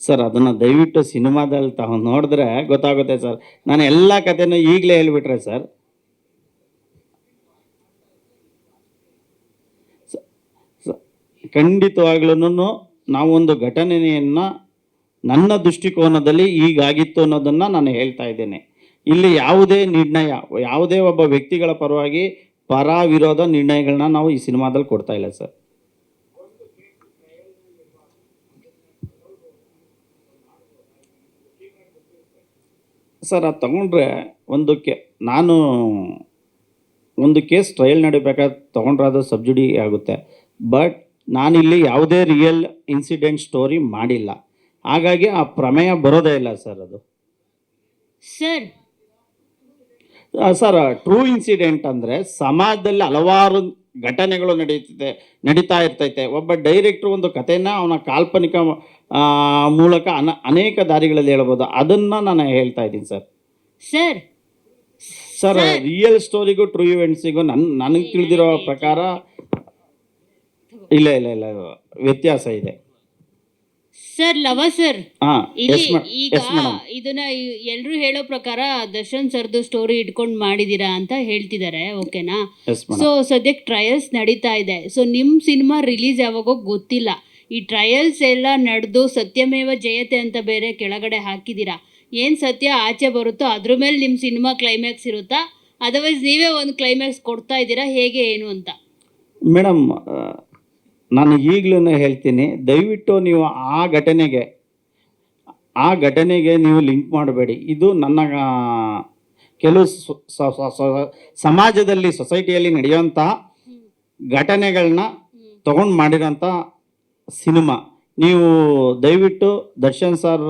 ಸರ್ ಅದನ್ನು ದಯವಿಟ್ಟು ಸಿನಿಮಾದಲ್ಲಿ ತಾವು ನೋಡಿದ್ರೆ ಗೊತ್ತಾಗುತ್ತೆ ಸರ್. ನಾನು ಎಲ್ಲ ಕಥೆನೂ ಈಗಲೇ ಹೇಳ್ಬಿಟ್ರೆ ಸರ್, ಖಂಡಿತವಾಗ್ಲೂ ನಾವೊಂದು ಘಟನೆಯನ್ನು ನನ್ನ ದೃಷ್ಟಿಕೋನದಲ್ಲಿ ಹೀಗಾಗಿತ್ತು ಅನ್ನೋದನ್ನು ನಾನು ಹೇಳ್ತಾ ಇದ್ದೇನೆ. ಇಲ್ಲಿ ಯಾವುದೇ ನಿರ್ಣಯ, ಯಾವುದೇ ಒಬ್ಬ ವ್ಯಕ್ತಿಗಳ ಪರವಾಗಿ ಪರ ವಿರೋಧ ನಿರ್ಣಯಗಳನ್ನ ನಾವು ಈ ಸಿನಿಮಾದಲ್ಲಿ ಕೊಡ್ತಾ ಇಲ್ಲ ಸರ್. ಸರ್ ಅದು ತಗೊಂಡ್ರೆ ನಾನು ಒಂದು ಕೇಸ್ ಟ್ರಯಲ್ ನಡಿಬೇಕಾದ್ರೆ ತೊಗೊಂಡ್ರೆ ಅದು ಸಬ್ಜುಡಿ ಆಗುತ್ತೆ. ಬಟ್ ನಾನಿಲ್ಲಿ ಯಾವುದೇ ರಿಯಲ್ ಇನ್ಸಿಡೆಂಟ್ ಸ್ಟೋರಿ ಮಾಡಿಲ್ಲ, ಹಾಗಾಗಿ ಆ ಪ್ರಮೇಯ ಬರೋದೇ ಇಲ್ಲ ಸರ್. ಅದು ಸರ್ ಟ್ರೂ ಇನ್ಸಿಡೆಂಟ್ ಅಂದರೆ ಸಮಾಜದಲ್ಲಿ ಹಲವಾರು ಘಟನೆಗಳು ನಡೀತಾ ಇರ್ತೈತೆ. ಒಬ್ಬ ಡೈರೆಕ್ಟ್ರು ಒಂದು ಕಥೆನ ಅವನ ಕಾಲ್ಪನಿಕ ಮೂಲಕ ಅನೇಕ ದಾರಿಗಳಲ್ಲಿ ಹೇಳ್ಬೋದು. ಅದನ್ನು ನಾನು ಹೇಳ್ತಾ ಇದ್ದೀನಿ ಸರ್. ರಿಯಲ್ ಸ್ಟೋರಿಗೂ ಟ್ರೂ ಇವೆಂಟ್ಸಿಗೂ ನನಗೆ ತಿಳಿದಿರೋ ಪ್ರಕಾರ ಇಲ್ಲ ವ್ಯತ್ಯಾಸ ಇದೆ ಸರ್. ಸರ್ ಈಗ ಇದನ್ನ ಎಲ್ರು ಹೇಳೋ ಪ್ರಕಾರ ದರ್ಶನ್ ಸರ್ದು ಸ್ಟೋರಿ ಇಟ್ಕೊಂಡು ಮಾಡಿದೀರಾ ಅಂತ ಹೇಳ್ತಿದ್ದಾರೆ, ಓಕೆನಾ? ಸೊ ಸದ್ಯಕ್ಕೆ ಟ್ರಯಲ್ಸ್ ನಡೀತಾ ಇದೆ. ಸೊ ನಿಮ್ಮ ಸಿನಿಮಾ ರಿಲೀಸ್ ಯಾವಾಗೋ ಗೊತ್ತಿಲ್ಲ. ಈ ಟ್ರಯಲ್ಸ್ ಎಲ್ಲ ನಡೆದು ಸತ್ಯಮೇವ ಜಯತೆ ಅಂತ ಬೇರೆ ಕೆಳಗಡೆ ಹಾಕಿದ್ದೀರಾ. ಏನು ಸತ್ಯ ಆಚೆ ಬರುತ್ತೋ ಅದ್ರ ಮೇಲೆ ನಿಮ್ಮ ಸಿನಿಮಾ ಕ್ಲೈಮ್ಯಾಕ್ಸ್ ಇರುತ್ತಾ, ಅದರ್ವೈಸ್ ನೀವೇ ಒಂದು ಕ್ಲೈಮ್ಯಾಕ್ಸ್ ಕೊಡ್ತಾ ಇದ್ದೀರಾ, ಹೇಗೆ ಏನು ಅಂತ? ಮೇಡಮ್, ನಾನು ಈಗಲೂ ಹೇಳ್ತೀನಿ, ದಯವಿಟ್ಟು ನೀವು ಆ ಘಟನೆಗೆ ನೀವು ಲಿಂಕ್ ಮಾಡಬೇಡಿ. ಇದು ನನ್ನ ಕೆಲವು ಸಮಾಜದಲ್ಲಿ ಸೊಸೈಟಿಯಲ್ಲಿ ನಡೆಯುವಂಥ ಘಟನೆಗಳನ್ನ ತಗೊಂಡು ಮಾಡಿರೋಂಥ ಸಿನಿಮಾ. ನೀವು ದಯವಿಟ್ಟು ದರ್ಶನ್ ಸರ್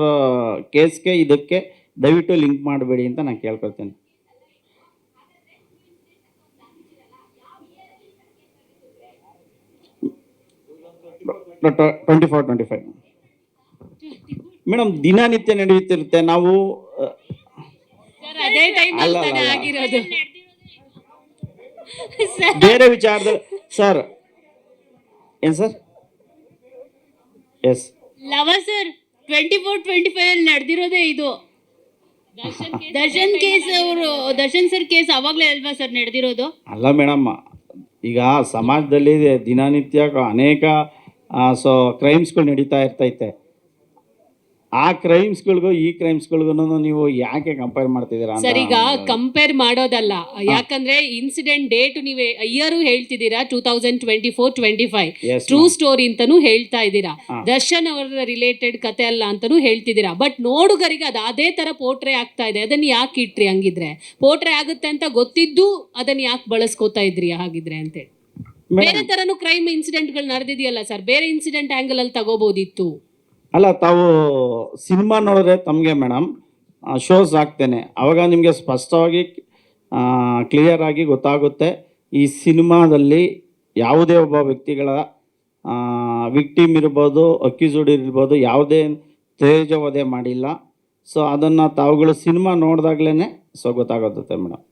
ಕೇಸ್ಗೆ ಇದಕ್ಕೆ ದಯವಿಟ್ಟು ಲಿಂಕ್ ಮಾಡಬೇಡಿ ಅಂತ ನಾನು ಕೇಳ್ಕೊಳ್ತೇನೆ. ಟ್ವೆಂಟಿ ಫೈವ್ ಮೇಡಮ್, ದಿನನಿತ್ಯ ನಡೆಯುತ್ತಿರುತ್ತೆ. ನಾವು ಬೇರೆ ವಿಚಾರದಲ್ಲಿ ಸರ್ ಏನು ಸರ್? ಎಸ್ ಸರ್ 24-25 ಅಲ್ಲಿ ನಡೆದಿರೋದೇ ಇದು. Darshan case Darshan sir case ಅವಾಗಲೇ ಅಲ್ವಾ ಸರ್ ನಡೆದಿರೋದು? ಅಲ್ಲ ಮೇಡಮ್, ಈಗ ಸಮಾಜದಲ್ಲಿ ದಿನನಿತ್ಯ ಅನೇಕ ಕ್ರೈಮ್ಸ್ಗಳು ನಡೀತಾ ಇರ್ತೈತೆ. ಆ ಕ್ರೈಮ್ಸ್ಗಳಿಗೂ ಈ ಕ್ರೈಮ್ಸ್ಗಳಿಗೂ ನೀವು ಯಾಕೆ ಕಂಪೇರ್ ಮಾಡ್ತಿದ್ದೀರಾ? ಸರ್ ಈಗ ಕಂಪೇರ್ ಮಾಡೋದಲ್ಲ, ಯಾಕಂದ್ರೆ ಇನ್ಸಿಡೆಂಟ್ ಡೇಟ್ ನೀವು ಇಯರ್ ಹೇಳ್ತಿದ್ದೀರಾ 2024-25 ಟ್ರೂ ಸ್ಟೋರಿ ಅಂತಾನು ಹೇಳ್ತಾ ಇದ್ದೀರಾ. ದರ್ಶನ್ ಅವರ ರಿಲೇಟೆಡ್ ಕತೆ ಅಲ್ಲ ಅಂತಾನು ಹೇಳ್ತಿದ್ದೀರಾ. ಬಟ್ ನೋಡುಗರಿಗೆ ಅದು ಅದೇ ತರ ಪೋರ್ಟ್ರೇ ಆಗ್ತಾ ಇದೆ. ಅದನ್ನ ಯಾಕೆ ಇಟ್ರಿ? ಹಂಗಿದ್ರೆ ಪೋರ್ಟ್ರೇ ಆಗುತ್ತೆ ಅಂತ ಗೊತ್ತಿದ್ದು ಅದನ್ನ ಯಾಕೆ ಬಳಸ್ಕೋತಾ ಇದ್ರಿ ಹಾಗಿದ್ರೆ ಅಂತೇಳಿ? ಬೇರೆ ತರನು ಕ್ರೈಮ್ ಇನ್ಸಿಡೆಂಟ್ಗಳು ನಡೆದಿದೆಯಲ್ಲ ಸರ್, ಬೇರೆ ಇನ್ಸಿಡೆಂಟ್ ಆಂಗಲ್ ಅಲ್ಲಿ ತಗೋಬಹುದಿತ್ತು. ಅಲ್ಲ, ತಾವು ಸಿನಿಮಾ ನೋಡಿದ್ರೆ ತಮಗೆ ಮೇಡಮ್ ಶೋಸ್ ಆಗ್ತೇನೆ, ಅವಾಗ ನಿಮಗೆ ಸ್ಪಷ್ಟವಾಗಿ ಕ್ಲಿಯರ್ ಆಗಿ ಗೊತ್ತಾಗುತ್ತೆ ಈ ಸಿನಿಮಾದಲ್ಲಿ ಯಾವುದೇ ಒಬ್ಬ ವ್ಯಕ್ತಿಗಳ ವಿಕ್ಟಿಮ್ ಇರ್ಬೋದು, ಅಕ್ಯೂಸ್ಡ್ ಇರ್ಬೋದು, ಯಾವುದೇ ತೇಜವಧೆ ಮಾಡಿಲ್ಲ. ಸೊ ಅದನ್ನು ತಾವುಗಳು ಸಿನಿಮಾ ನೋಡಿದಾಗ್ಲೇ ಗೊತ್ತಾಗುತ್ತೆ ಮೇಡಮ್.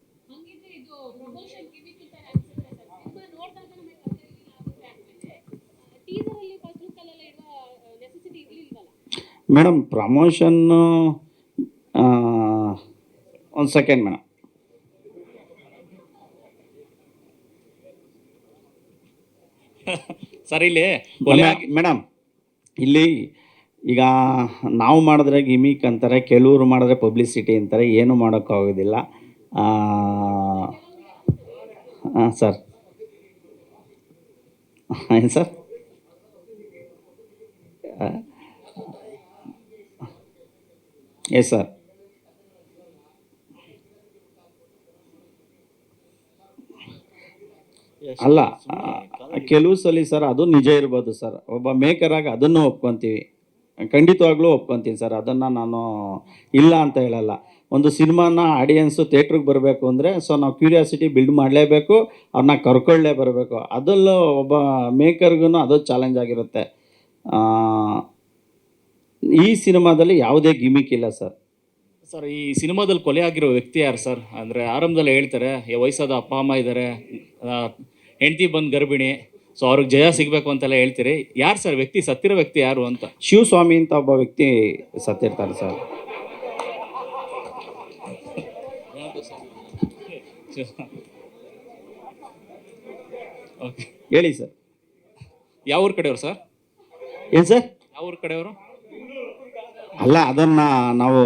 ಮೇಡಮ್ ಪ್ರಮೋಷನ್ನು ಒಂದು ಸೆಕೆಂಡ್ ಮೇಡಮ್. ಸರ್ ಇಲ್ಲಿ ಮೇಡಮ್, ಇಲ್ಲಿ ಈಗ ನಾವು ಮಾಡಿದ್ರೆ ಗಿಮಿಕ್ ಅಂತಾರೆ, ಕೆಲವರು ಮಾಡಿದ್ರೆ ಪಬ್ಲಿಸಿಟಿ ಅಂತಾರೆ, ಏನು ಮಾಡೋಕ್ಕಾಗೋದಿಲ್ಲ ಸರ್. ಏನು ಸರ್? Yes sir. ಅಲ್ಲ, ಕೆಲವು ಸಲ ಸರ್ ಅದು ನಿಜ ಇರ್ಬೋದು ಸರ್. ಒಬ್ಬ ಮೇಕರಾಗಿ ಅದನ್ನು ಒಪ್ಕೊತೀವಿ, ಖಂಡಿತವಾಗ್ಲೂ ಒಪ್ಕೊತೀನಿ ಸರ್. ಅದನ್ನು ನಾನು ಇಲ್ಲ ಅಂತ ಹೇಳಲ್ಲ. ಒಂದು ಸಿನಿಮಾನ ಆಡಿಯನ್ಸು ಥಿಯೇಟ್ರಿಗೆ ಬರಬೇಕು ಅಂದರೆ ಸೊ ನಾವು ಕ್ಯೂರಿಯಾಸಿಟಿ ಬಿಲ್ಡ್ ಮಾಡಲೇಬೇಕು, ಅವ್ರನ್ನ ಕರ್ಕೊಳ್ಳೇ ಬರಬೇಕು. ಅದರಲ್ಲೂ ಒಬ್ಬ ಮೇಕರ್ಗೂ ಅದು ಚಾಲೆಂಜ್ ಆಗಿರುತ್ತೆ. ಈ ಸಿನಿಮಾದಲ್ಲಿ ಯಾವುದೇ ಗಿಮಿಕ್ ಇಲ್ಲ ಸರ್. ಸರ್ ಈ ಸಿನಿಮಾದಲ್ಲಿ ಕೊಲೆ ಆಗಿರೋ ವ್ಯಕ್ತಿ ಯಾರು ಸರ್? ಅಂದರೆ ಆರಂಭದಲ್ಲಿ ಹೇಳ್ತಾರೆ ವಯಸ್ಸಾದ ಅಪ್ಪ ಅಮ್ಮ ಇದ್ದಾರೆ, ಹೆಂಡತಿ ಬಂದು ಗರ್ಭಿಣಿ, ಸೊ ಅವ್ರಿಗೆ ಜಯ ಸಿಗಬೇಕು ಅಂತೆಲ್ಲ ಹೇಳ್ತೀರಿ. ಯಾರು ಸರ್ ವ್ಯಕ್ತಿ, ಸತ್ತಿರೋ ವ್ಯಕ್ತಿ ಯಾರು ಅಂತ? ಶಿವಸ್ವಾಮಿ ಅಂತ ಒಬ್ಬ ವ್ಯಕ್ತಿ ಸತ್ತಿರ್ತಾರೆ ಸರ್. ಓಕೆ, ಹೇಳಿ ಸರ್. ಯಾವ ಊರ ಕಡೆಯವರು ಸರ್? ಏನು ಸರ್? ಯಾವ ಊರ ಕಡೆಯವರು? ಅಲ್ಲ, ಅದನ್ನು ನಾವು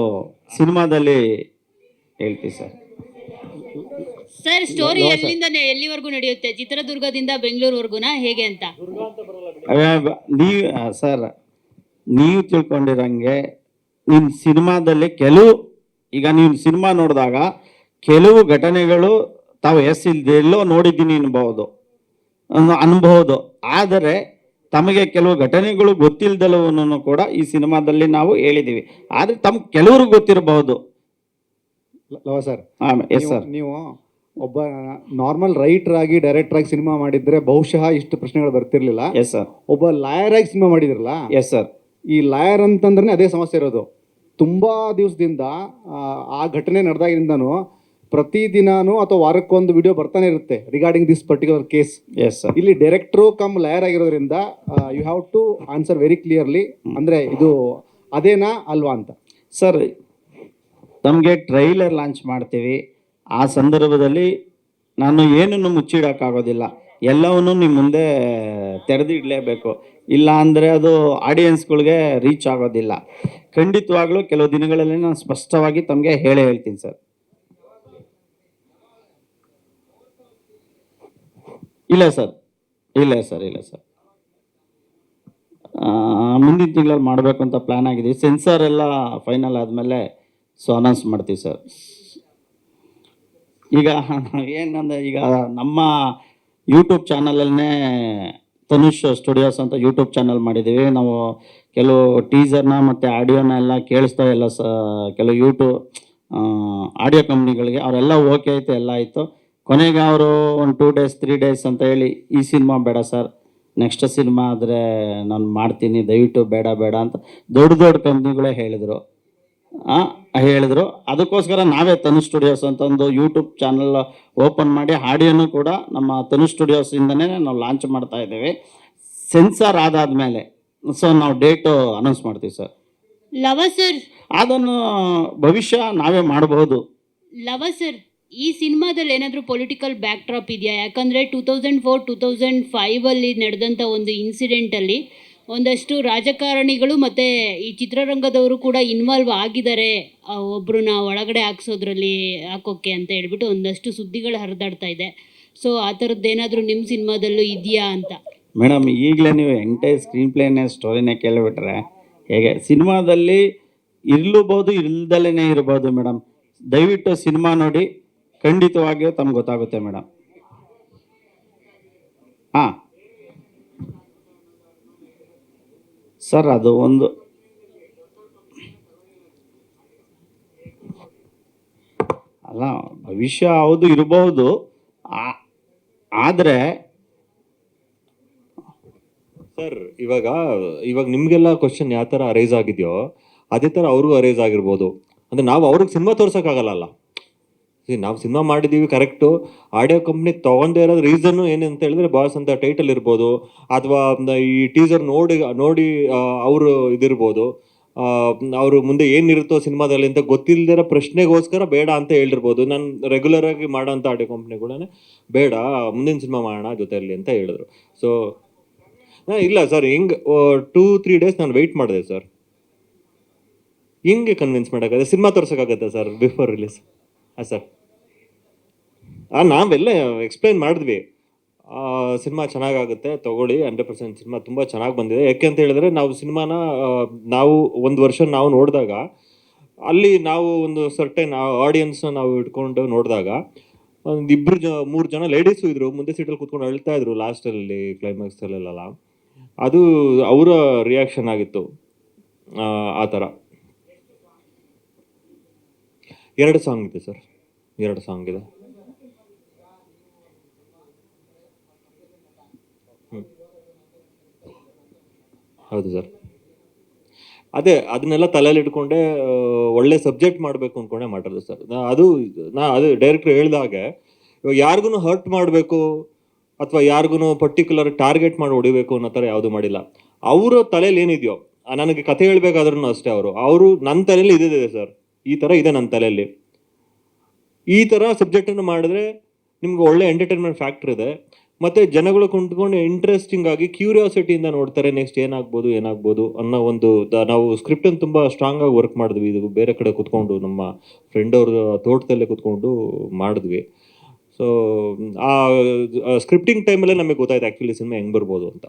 ಸಿನಿಮಾದಲ್ಲಿ ಹೇಳ್ತೀವಿ ಸರ್. ಸರ್ ಸ್ಟೋರಿ ಎಲ್ಲಿಂದ ಎಲ್ಲಿವರೆಗೂ ನಡೆಯುತ್ತೆ? ಚಿತ್ರದುರ್ಗದಿಂದ ಬೆಂಗಳೂರುವರೆಗೂನಾ ಹೇಗೆ ಅಂತ? ನೀವು ಸರ್, ನೀವು ತಿಳ್ಕೊಂಡಿರಂಗೆ ನಿಮ್ಮ ಸಿನಿಮಾದಲ್ಲಿ ಈಗ ನೀವು ಸಿನಿಮಾ ನೋಡಿದಾಗ ಕೆಲವು ಘಟನೆಗಳು ತಾವು ಎಲ್ಲೋ ನೋಡಿದ್ದೀನಿ ಅನ್ಬಹುದು, ಆದರೆ ತಮಗೆ ಕೆಲವು ಘಟನೆಗಳು ಗೊತ್ತಿಲ್ಲದಲ್ಲವನ್ನು ಕೂಡ ಈ ಸಿನಿಮಾದಲ್ಲಿ ನಾವು ಹೇಳಿದ್ದೀವಿ. ಆದರೆ ಕೆಲವ್ರಿಗೆ ಗೊತ್ತಿರಬಹುದು. Sir, yes sir. ನೀವು ಒಬ್ಬ ನಾರ್ಮಲ್ ರೈಟರ್ ಆಗಿ ಡೈರೆಕ್ಟರ್ ಆಗಿ ಸಿನಿಮಾ ಮಾಡಿದ್ರೆ ಬಹುಶಃ ಇಷ್ಟು ಪ್ರಶ್ನೆಗಳು ಬರ್ತಿರ್ಲಿಲ್ಲ. Yes sir. ಒಬ್ಬ ಲಾಯರ್ ಆಗಿ ಸಿನಿಮಾ ಮಾಡಿದ್ರಲ್ಲ. Yes sir. ಈ ಲಾಯರ್ ಅಂತಂದ್ರೆ ಅದೇ ಸಮಸ್ಯೆ ಇರೋದು. ತುಂಬಾ ದಿವಸದಿಂದ ಆ ಘಟನೆ ನಡೆದಾಗಿಂದನೂ ಪ್ರತಿದಿನಾನು ಅಥವಾ ವಾರಕ್ಕೊಂದು ವಿಡಿಯೋ ಬರ್ತಾನೆ ಇರುತ್ತೆ regarding this particular case. Yes sir. ಇಲ್ಲಿ ಡೈರೆಕ್ಟ್ರು ಕಮ್ ಲಾಯರ್ ಆಗಿರೋದ್ರಿಂದ you have to answer very clearly, ಅಂದ್ರೆ ಇದು ಅದೇನಾ ಅಲ್ವಾ ಅಂತ. ಸರ್, ನಮಗೆ ಟ್ರೈಲರ್ ಲಾಂಚ್ ಮಾಡ್ತೀವಿ. ಆ ಸಂದರ್ಭದಲ್ಲಿ ನಾನು ಏನನ್ನು ಮುಚ್ಚಿಡೋಕ್ಕಾಗೋದಿಲ್ಲ, ಎಲ್ಲವನ್ನೂ ನಿಮ್ಮ ಮುಂದೆ ತೆರೆದಿಡಲೇಬೇಕು. ಇಲ್ಲ ಅಂದರೆ ಅದು ಆಡಿಯನ್ಸ್ಗಳಿಗೆ ರೀಚ್ ಆಗೋದಿಲ್ಲ. ಖಂಡಿತವಾಗ್ಲೂ ಕೆಲವು ದಿನಗಳಲ್ಲಿ ನಾನು ಸ್ಪಷ್ಟವಾಗಿ ತಮಗೆ ಹೇಳ್ತೀನಿ ಸರ್. ಇಲ್ಲ ಸರ್, ಇಲ್ಲ ಸರ್, ಇಲ್ಲ ಸರ್. ಮುಂದಿನ ತಿಂಗಳಲ್ಲಿ ಮಾಡಬೇಕು ಅಂತ ಪ್ಲ್ಯಾನ್ ಆಗಿದೆ. ಸೆನ್ಸಾರ್ ಎಲ್ಲ ಫೈನಲ್ ಆದಮೇಲೆ ಅನೌನ್ಸ್ ಮಾಡ್ತೀವಿ ಸರ್. ಈಗ ಏನಂದರೆ, ಈಗ ನಮ್ಮ ಯೂಟ್ಯೂಬ್ ಚಾನಲಲ್ಲೇ ತನುಷ್ ಸ್ಟುಡಿಯೋಸ್ ಅಂತ ಯೂಟ್ಯೂಬ್ ಚಾನಲ್ ಮಾಡಿದ್ದೀವಿ ನಾವು. ಕೆಲವು ಟೀಸರ್ನ ಮತ್ತು ಆಡಿಯೋನ ಎಲ್ಲ ಕೇಳಿಸ್ತಾ ಇಲ್ಲ ಕೆಲವು ಯೂಟ್ಯೂಬ್ ಆಡಿಯೋ ಕಂಪ್ನಿಗಳಿಗೆ. ಅವರೆಲ್ಲ ಓಕೆ ಆಯಿತು, ಎಲ್ಲ ಆಯಿತು. ಕೊನೆಗೆ ಅವರು ಒಂದು 2 days 3 days ಅಂತ ಹೇಳಿ ಈ ಸಿನಿಮಾ ಬೇಡ ಸರ್, ನೆಕ್ಸ್ಟ್ ಸಿನಿಮಾ ಆದರೆ ನಾನು ಮಾಡ್ತೀನಿ, ದಯವಿಟ್ಟು ಬೇಡ ಅಂತ ದೊಡ್ಡ ಕಂಪ್ನಿಗಳೇ ಹೇಳಿದರು. ಅದಕ್ಕೋಸ್ಕರ ನಾವೇ ತನುಷ್ ಸ್ಟುಡಿಯೋಸ್ ಅಂತ ಒಂದು ಯೂಟ್ಯೂಬ್ ಚಾನಲ್ ಓಪನ್ ಮಾಡಿ ಆಡಿಯೋನು ಕೂಡ ನಮ್ಮ ತನುಷ್ ಸ್ಟುಡಿಯೋಸಿಂದನೇ ನಾವು ಲಾಂಚ್ ಮಾಡ್ತಾ ಇದ್ದೀವಿ. ಸೆನ್ಸಾರ್ ಆದಾದ್ಮೇಲೆ ನಾವು ಡೇಟು ಅನೌನ್ಸ್ ಮಾಡ್ತೀವಿ ಸರ್. ಸರ್, ಅದನ್ನು ಭವಿಷ್ಯ ನಾವೇ ಮಾಡಬಹುದು. ಸರ್, ಈ ಸಿನಿಮಾದಲ್ಲಿ ಏನಾದರೂ ಪೊಲಿಟಿಕಲ್ ಬ್ಯಾಕ್ ಡ್ರಾಪ್ ಇದೆಯಾ? ಯಾಕಂದರೆ 2004-2005 ನಡೆದಂಥ ಒಂದು ಇನ್ಸಿಡೆಂಟಲ್ಲಿ ಒಂದಷ್ಟು ರಾಜಕಾರಣಿಗಳು ಮತ್ತು ಈ ಚಿತ್ರರಂಗದವರು ಕೂಡ ಇನ್ವಾಲ್ವ್ ಆಗಿದ್ದಾರೆ, ಒಬ್ಬರನ್ನ ಒಳಗಡೆ ಹಾಕೋಕ್ಕೆ ಅಂತ ಹೇಳ್ಬಿಟ್ಟು ಒಂದಷ್ಟು ಸುದ್ದಿಗಳು ಹರಿದಾಡ್ತಾ ಇದೆ. ಸೊ ಆ ಥರದ್ದೇನಾದರೂ ನಿಮ್ಮ ಸಿನಿಮಾದಲ್ಲೂ ಇದೆಯಾ ಅಂತ? ಮೇಡಮ್, ಈಗಲೇ ನೀವು ಎಂಟೈರ್ ಸ್ಕ್ರೀನ್ ಪ್ಲೇನೇ ಸ್ಟೋರಿನೇ ಕೇಳಿಬಿಟ್ರೆ ಹೇಗೆ? ಸಿನಿಮಾದಲ್ಲಿ ಇರಲೂಬಹುದು, ಇಲ್ದಲೇ ಇರ್ಬೋದು ಮೇಡಮ್. ದಯವಿಟ್ಟು ಸಿನಿಮಾ ನೋಡಿ, ಖಂಡಿತವಾಗಿಯೂ ತಮ್ಗೆ ಗೊತ್ತಾಗುತ್ತೆ ಮೇಡಮ್. ಸರ್, ಅದು ಒಂದು ಅಲ್ಲ, ಭವಿಷ್ಯ ಹೌದು ಇರಬಹುದು. ಆದರೆ ಸರ್, ಇವಾಗ ನಿಮಗೆಲ್ಲ ಕ್ವಶನ್ ಯಾವ ಥರ ಅರೈಸ್ ಆಗಿದೆಯೋ ಅದೇ ಥರ ಅವ್ರಿಗೂ ಅರೈಸ್ ಆಗಿರ್ಬೋದು. ಅಂದರೆ ನಾವು ಅವ್ರಿಗೆ ಸಿನಿಮಾ ತೋರ್ಸೋಕ್ಕಾಗಲ್ಲ. ನಾವು ಸಿನಿಮಾ ಮಾಡಿದ್ದೀವಿ ಕರೆಕ್ಟು. ಆಡಿಯೋ ಕಂಪ್ನಿ ತೊಗೊಂಡೇ ಇರೋದು ರೀಸನ್ನು ಏನಂತ ಹೇಳಿದ್ರೆ ಬಾಸ್ ಅಂತ ಟೈಟಲ್ ಇರ್ಬೋದು, ಅಥವಾ ಈ ಟೀಸರ್ ನೋಡಿ ಅವರು ಇದಿರ್ಬೋದು, ಅವರು ಮುಂದೆ ಏನಿರುತ್ತೋ ಸಿನಿಮಾದಲ್ಲಿ ಅಂತ ಗೊತ್ತಿಲ್ಲದಿರೋ ಪ್ರಶ್ನೆಗೋಸ್ಕರ ಬೇಡ ಅಂತ ಹೇಳಿರ್ಬೋದು. ನಾನು ರೆಗ್ಯುಲರಾಗಿ ಮಾಡೋಂಥ ಆಡಿಯೋ ಕಂಪ್ನಿಗಳೇ ಬೇಡ, ಮುಂದಿನ ಸಿನಿಮಾ ಮಾಡೋಣ ಜೊತೆಯಲ್ಲಿ ಅಂತ ಹೇಳಿದ್ರು. ಸೊ ಇಲ್ಲ ಸರ್, ಹಿಂಗೆ 2-3 days ನಾನು ವೆಯ್ಟ್ ಮಾಡಿದೆ ಸರ್. ಹಿಂಗೆ ಕನ್ವಿನ್ಸ್ ಮಾಡೋಕ್ಕಾಗತ್ತೆ? ಸಿನಿಮಾ ತೋರ್ಸೋಕ್ಕಾಗತ್ತೆ ಸರ್ ಬಿಫೋರ್ ರಿಲೀಸ್? ಸರ್, ನಾವೆಲ್ಲ ಎಕ್ಸ್ಪ್ಲೈನ್ ಮಾಡಿದ್ವಿ, ಸಿನಿಮಾ ಚೆನ್ನಾಗಾಗುತ್ತೆ ತೊಗೊಳ್ಳಿ, 100% ಸಿನಿಮಾ ತುಂಬ ಚೆನ್ನಾಗಿ ಬಂದಿದೆ. ಯಾಕೆ ಅಂತ ಹೇಳಿದ್ರೆ ನಾವು ಒಂದು ವರ್ಷ ನಾವು ನೋಡಿದಾಗ ಅಲ್ಲಿ ನಾವು ಒಂದು ಸರ್ಟೆನ್ ಆಡಿಯನ್ಸ್ನ ನಾವು ಇಟ್ಕೊಂಡು ನೋಡಿದಾಗ ಒಂದು 2-3 ಜನ ಲೇಡೀಸು ಇದ್ರು, ಮುಂದೆ ಸೀಟಲ್ಲಿ ಕೂತ್ಕೊಂಡು ಅಳ್ತಾ ಇದ್ರು ಲಾಸ್ಟಲ್ಲಿ ಕ್ಲೈಮ್ಯಾಕ್ಸಲ್ಲೆಲ್ಲ. ಅದು ಅವರ ರಿಯಾಕ್ಷನ್ ಆಗಿತ್ತು. ಆ ಥರ 2 ಸಾಂಗ್ ಇದೆ ಸರ್, 2 ಸಾಂಗ್ ಇದೆ. ಹೌದು ಸರ್. ಅದೇ ಅದನ್ನೆಲ್ಲ ತಲೆಯಲ್ಲಿ ಇಟ್ಕೊಂಡೆ ಒಳ್ಳೆ ಸಬ್ಜೆಕ್ಟ್ ಮಾಡಬೇಕು ಅಂದ್ಕೊಂಡೆ ಮಾಡಿರೋದು ಸರ್. ಅದು ಡೈರೆಕ್ಟ್ರ್ ಹೇಳ್ದಾಗೆ ಇವಾಗ ಯಾರಿಗೂ ಹರ್ಟ್ ಮಾಡಬೇಕು ಅಥವಾ ಯಾರಿಗೂ ಪರ್ಟಿಕ್ಯುಲರ್ ಟಾರ್ಗೆಟ್ ಮಾಡಿ ಹೊಡಿಬೇಕು ಅನ್ನೋ ಥರ ಯಾವುದು ಮಾಡಿಲ್ಲ. ಅವರ ತಲೆಯಲ್ಲಿ ಏನಿದೆಯೋ, ನನಗೆ ಕಥೆ ಹೇಳ್ಬೇಕಾದ್ರೂ ಅಷ್ಟೇ ಅವರು ನನ್ನ ತಲೆಯಲ್ಲಿ ಇದಿದೆ ಸರ್, ಈ ಥರ ಇದೆ ನನ್ನ ತಲೆಯಲ್ಲಿ, ಈ ಥರ ಸಬ್ಜೆಕ್ಟನ್ನು ಮಾಡಿದ್ರೆ ನಿಮ್ಗೆ ಒಳ್ಳೆ ಎಂಟರ್ಟೈನ್ಮೆಂಟ್ ಫ್ಯಾಕ್ಟರ್ ಇದೆ, ಮತ್ತು ಜನಗಳು ಕುಂತ್ಕೊಂಡು ಇಂಟ್ರೆಸ್ಟಿಂಗ್ ಆಗಿ ಕ್ಯೂರಿಯಾಸಿಟಿಯಿಂದ ನೋಡ್ತಾರೆ ನೆಕ್ಸ್ಟ್ ಏನಾಗ್ಬೋದು ಅನ್ನೋ ಒಂದು ನಾವು ಸ್ಕ್ರಿಪ್ಟನ್ನು ತುಂಬ ಸ್ಟ್ರಾಂಗ್ ಆಗಿ ವರ್ಕ್ ಮಾಡಿದ್ವಿ. ಇದು ಬೇರೆ ಕಡೆ ಕುತ್ಕೊಂಡು ನಮ್ಮ ಫ್ರೆಂಡ್ ಅವ್ರ ತೋಟದಲ್ಲೇ ಕುತ್ಕೊಂಡು ಮಾಡಿದ್ವಿ. ಸೊ ಆ ಸ್ಕ್ರಿಪ್ಟಿಂಗ್ ಟೈಮಲ್ಲೇ ನಮಗೆ ಗೊತ್ತಾಯ್ತು ಆ್ಯಕ್ಚುಲಿ ಸಿನಿಮಾ ಹೆಂಗೆ ಬರ್ಬೋದು ಅಂತ.